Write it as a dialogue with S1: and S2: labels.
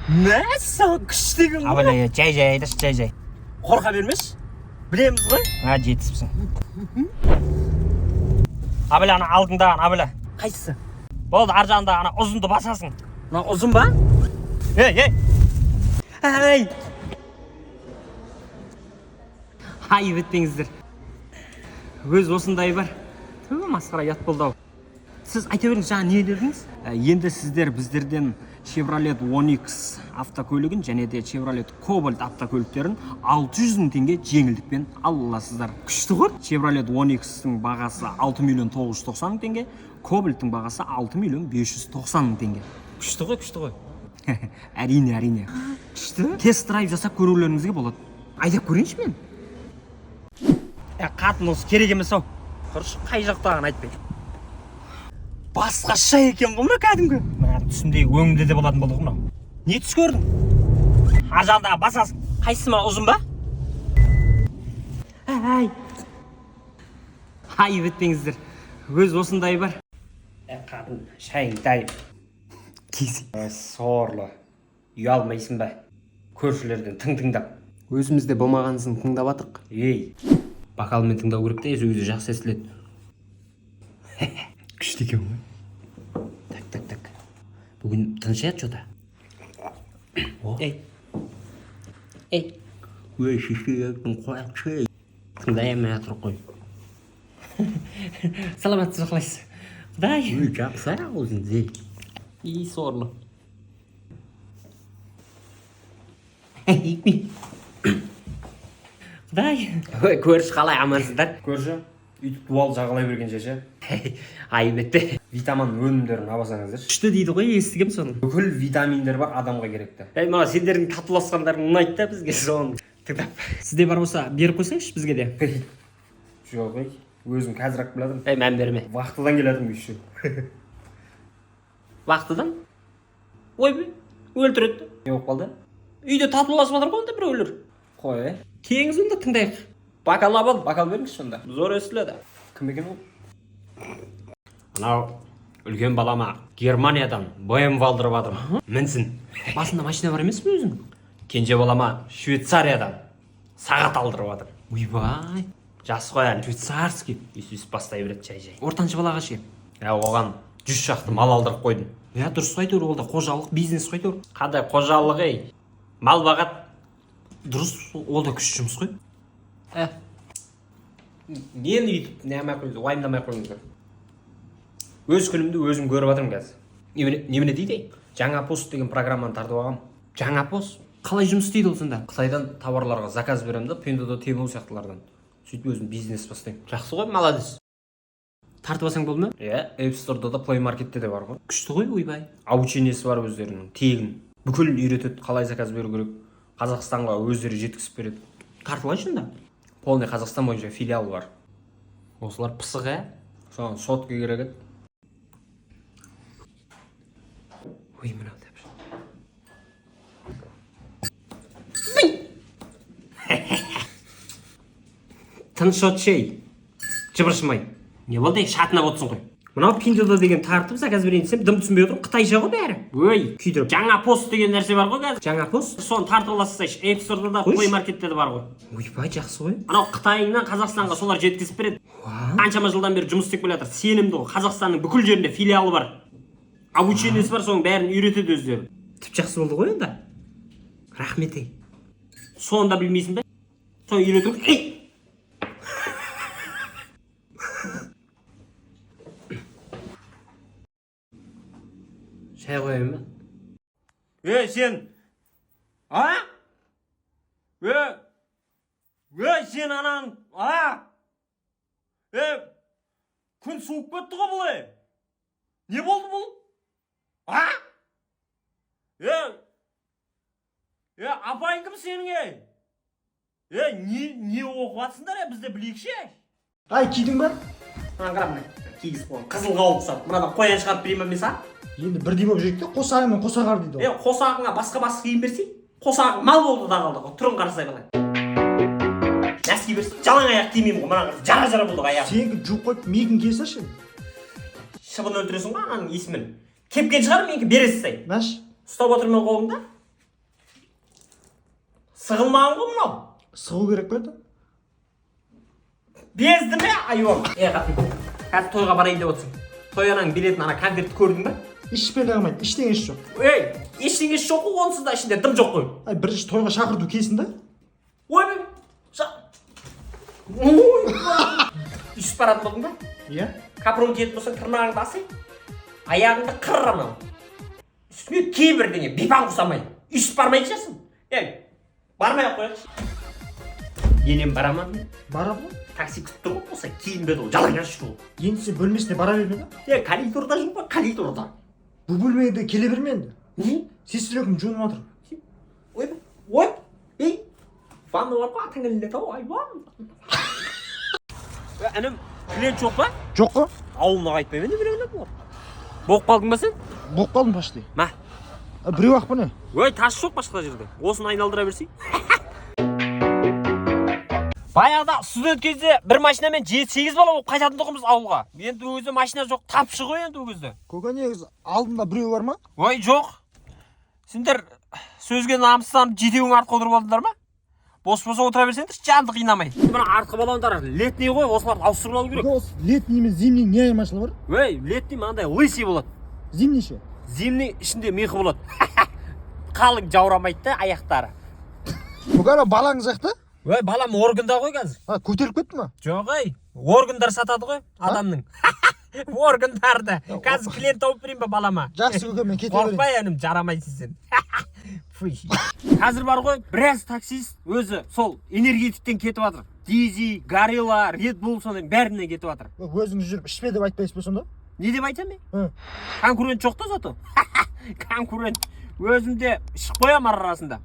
S1: Мәссаған күштеген ғой.
S2: Абыла, жай, жай.
S1: Қорқа бермеш. Білеміз ғой.
S2: Жетісіпсің. Абыла, ана алдыңдаған, абыла.
S1: Қайсысы?
S2: Болды, ар жағында ана ұзынды басасың.
S1: Мына ұзын ба?
S2: Ей. Ай, бітпеңіздер. Өз осындай бар. Масқара ят болды ау. Сіз айта беріңіз, жаңа не дедіңіз? Енді сіздер біздерден Chevrolet Onix автокөлігін және де Chevrolet Cobalt автокөліктерін 600 000 теңге жеңілдікпен ала аласыздар. Күшті ғой. Chevrolet Onix-тің бағасы 6 миллион 990 мың теңге, Cobalt-тың бағасы 6 миллион 590 мың теңге.
S1: Күшті ғой.
S2: Әрине. Күшті. Тест-драйв жасап көрулеріңізге болады. Айдап көрейінші мен. Қатын осы керек емес ау. Құрыш, қай жақтағын айтпай.
S1: Басқаша екен ғой ма кәдімгі?
S2: Түсімдегі өңімде де болатын болды ғой мынау.
S1: Не түс көрдің?
S2: Ар жағындағы басасың.
S1: Қайсысы ма, ұзын ба?
S2: Ай, бітпеңіздер. Өз осындай бар. Қатын, шайың дайым.
S1: Кесі.
S2: Сорлы. Ұялмайсың ба? Көршілерден тыңдап.
S1: Өзімізде болмағанызын тыңдап атық.
S2: Бақалмен тыңдау керек те, өзі жақсы естіледі.
S1: Күшті екен ғой.
S2: Так. Бүгін тыныш ят жота. Өй, шешкең қояқшы. Тыңдайын атыр қой. Саламатсыз қалайсыз? Құдай.
S1: Жақсы өзіңде.
S2: Сорлы. Құдай. Көрші қалай амансыздар?
S1: Көрші, үйтіп дуал жағалай берген жеше.
S2: Айбетте.
S1: Витамин өнімдерін абасаңыздар.
S2: Күшті дейді ғой, естігем соны.
S1: Бүкіл витаминдер бар адамға керекті.
S2: Мына сендердің татуласқандарың ұнайды да бізге соны тыңдап. Сізде бар болса, беріп қойсаңызшы бізге де.
S1: Жоқ, өзім қазір-ақ біледім.
S2: Мән берме.
S1: Вақтыдан келедім еще.
S2: Вақтыдан? Ойбай, өлтіреді.
S1: Не болып қалды?
S2: Үйде татуласып жатыр ғой онда біреулер.
S1: Қой,
S2: Келіңіз онда тыңдайық.
S1: Бакал ал, бакал беріңізші сонда.
S2: Зор естіледі.
S1: Кім екен ол?
S2: Анау үлкен балама Германиядан БМВ алдырып жатырмын. Мінсін. Басында машина бар емес пе өзің? Кенже балама Швейцариядан сағат алдырып жатыр.
S1: Ойбай.
S2: Жас қой әлі.
S1: Швейцарский.
S2: Үйсіз бастай береді жай.
S1: Ортаншы балаға ше.
S2: Оған 100 шақты мал алдырып қойдым.
S1: Дұрыс қой тұр, ол да қожалық бизнес қой тұр.
S2: Қандай қожалық ей? Мал бағат.
S1: Дұрыс, ол да күш жұмыс қой.
S2: Нені үйтіп, неғамай қойыңыз, уайымдамай қойыңыз. Өз күнімді өзім көріп жатырмын қазір. Немене дейді? Жаңа пост деген программаны тартып алғам.
S1: Жаңа пост? Қалай жұмыс істейді ол сонда?
S2: Қытайдан товарларға заказ беремін да, Пендодо, Тему сияқтылардан. Сөйтіп өзім бизнес бастаймын. Жақсы ғой, молодец.
S1: Тартып алсаң болды ма?
S2: App Store'да да, Play Market'те де бар ғой.
S1: Күшті ғой, ойбай.
S2: Обучениесі бар өздерінің, тегін. Бүкіл үйретеді, қалай заказ беру керек. Қазақстанға өздері жеткізіп береді.
S1: Тартылайшы сонда?
S2: Полный Қазақстан бойынша филиал бар.
S1: Осылар пысық,
S2: Соған сотқа керек еді.
S1: Ой, мынау деп.
S2: Тыныш от шей. Жыбыршымай. Не болды, шатынап отырсың ғой. Мынау Пиндодо деген тартып заказ берейін десем, дым түсінбей отырмын, қытайша ғой бәрі. Өй, күйдіріп. Жаңа пост деген нәрсе бар ғой қазір.
S1: Жаңа пост?
S2: Соны тартып аласыз, App Store'да да, Play Market'те де бар ғой.
S1: Ойбай, жақсы ғой.
S2: Анау Қытайынан Қазақстанға солар жеткізіп береді. Қаншама жылдан бері жұмыс істеп келе жатыр. Сенімді ғой, Қазақстанның бүкіл жерінде филиалы бар. Обучениесі бар, соның бәрін үйретеді өздері.
S1: Тіп жақсы болды ғой онда. Рахмет ей.
S2: Соны да білмейсің бе? Соны үйретіп.
S1: Шай қояйын ба?
S2: Сен. Сен анан. Күн суып кетті ғой бұлай. Не болды бұл? Апайың кім сенің? Не оқып атсыңдар, бізде білейікші?
S3: Кидің ба?
S2: Қарап, кигіз қойын. Қызыл қауып сап. Мынадан қоян шығарып берейін ба мен саған?
S3: Енді бірдей болып жүрек те, қосағы мен қосағар дейді ол.
S2: Қосағыңа басқа киім берсей? Қосағың мал болды да қалды. Түрін қарасай балай. Нәски берсей, жалаң аяқ кимеймін ғой. Мына жара болды аяқ.
S3: Сенікі жуып қойып, мегін кесірші.
S2: Шыбын өлтіресің ғой ананың есімін. Кепкен шығар, менікі бересіз сай.
S3: Мәш?
S2: Ұстап отырмын қолымда. Сығылмаған ғой мынау.
S3: Сығу керек қой да.
S2: Безді ме айуан? Қатын, қазір тойға барайын деп отырсың. Той анаң билетін ана конвертті көрдің ба?
S3: Ішпен алмайды, ештеңе жоқ.
S2: Ештеңесі жоқ қой, онсыз да ішінде дым жоқ қой.
S3: Бірінші тойға шақырду келсін да.
S2: Үйсіп баратын болдың ба?
S3: Иә.
S2: Капрон киетін болсаң тырнағыңды асай, аяғыңды қырыр анау. Үстіне кей бірдеңе, бипан құсамай. Үйсіп бармай ішесің. Бармай-ақ қояқшы. Енем бараман мен.
S3: Барады ғой.
S2: Такси күтіп тұр ғой, болса киінбеді ғой, жалаңаш жүр ғой.
S3: Енді сен бөлмесіне бара берме да.
S2: Коридорда жүр ғой, коридорда.
S3: Бұл бөлмеге келе берме енді.
S2: Не?
S3: Сестрегім жуынып жатыр.
S2: Ванна бар ғой, атың ілінеді ау, айуан. Інім, клиент жоқ па?
S3: Жоқ қой.
S2: Ауылына қайтпай мен де білемін бұл. Болып қалдың ба сен?
S3: Болып қалдым почти.
S2: Ма?
S3: Біреу ақ па не?
S2: Тас жоқ басқа жерде. Осыны айналдыра берсей. Баяғыда студент кезде бір машинамен 7-8 бала болып қайтатын тұғымыз ауылға. Енді өзі машина жоқ, тапшы ғой енді өзі.
S3: Көке негізі алдында біреу бар ма?
S2: Жоқ. Сендер сөзге намыстанып жетеуің артқа отырып алдыңдар ма? Бос болса отыра берсеңдер, жанды қинамай. Мына артқы балондар летний ғой, осыларды ауыстырып алу керек.
S3: Летний мен зимний не айырмашылығы бар?
S2: Летний мынандай лысый болады.
S3: Зимний ше?
S2: Зимний ішінде мехі болады. Қалың жаурамайды да аяқтары.
S3: Көке балаңыз жақта?
S2: Балам органда ғой қазір.
S3: Көтеріп кетті ма?
S2: Жоқ, органдар сатады ғой адамның. Органдарды. Қазір клиент тауып берейін ба балама?
S3: Жақсы көке, мен кете берейін.
S2: Қорқпай, інім, жарамайсың сен. Қазір бар ғой, біраз таксист өзі сол энергетиктен кетіп жатыр. Дизи, Горилла, Red Bull соның бәрінен кетіп жатыр.
S3: Өзіңіз жүріп ішпе деп айтпайсыз ба сонда?
S2: Не деп айтам мен? Конкурент жоқ та зато. Конкурент. Өзімде ішіп қоям арасында.